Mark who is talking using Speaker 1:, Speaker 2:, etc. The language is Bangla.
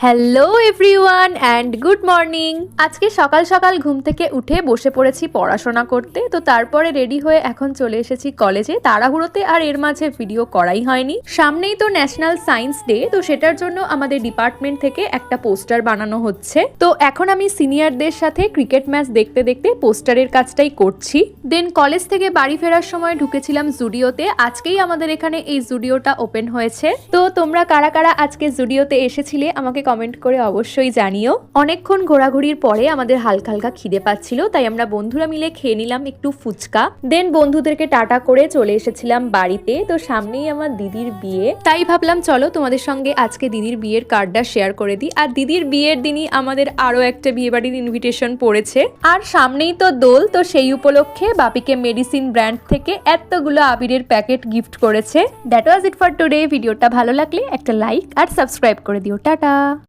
Speaker 1: Hello everyone and good morning. আজকে সকাল সকাল ঘুম থেকে উঠে বসে পড়েছি পড়াশোনা করতে। তো তারপরে রেডি হয়ে এখন চলে এসেছি কলেজে তাড়াহুড়োতে, আর এর মাঝে ভিডিও করাই হয়নি। সামনেই তো ন্যাশনাল সায়েন্স ডে, তো সেটার জন্য আমাদের ডিপার্টমেন্ট থেকে একটা পোস্টার বানানো হচ্ছে। তো এখন আমি সিনিয়রদের সাথে ক্রিকেট ম্যাচ দেখতে দেখতে পোস্টারের কাজটাই করছি। দেন কলেজ থেকে বাড়ি ফেরার সময় ঢুকেছিলাম জুডিওতে। আজকেই আমাদের এখানে এই জুডিওটা ওপেন হয়েছে। তো তোমরা কারা কারা আজকে জুডিওতে এসেছিলে আমাকে কমেন্ট করে অবশ্যই জানিও। অনেকক্ষণ ঘোরাঘুরির পরে আমাদের হালকা হালকা খিদে পাচ্ছিল, তাই আমরা বন্ধুরা মিলে খেয়ে নিলাম একটু ফুচকা। দেন বন্ধুদেরকে টাটা করে চলে এসেছিলাম বাড়িতে। তো সামনেই আমার দিদির বিয়ে, তাই ভাবলাম চলো তোমাদের সঙ্গে আজকে দিদির বিয়ের কার্ডটা শেয়ার করে দিই। আর দিদির বিয়ের দিনই আমাদের আরো একটা বিয়ে বাড়ির ইনভিটেশন পড়েছে, আর সামনেই তো দোল। তো সেই উপলক্ষে বাপিকে মেডিসিন ব্র্যান্ড থেকে এতগুলো আবিরের প্যাকেট গিফট করেছে। That was it for today. ভিডিওটা ভালো লাগলে একটা লাইক আর সাবস্ক্রাইব করে দিও। টাটা।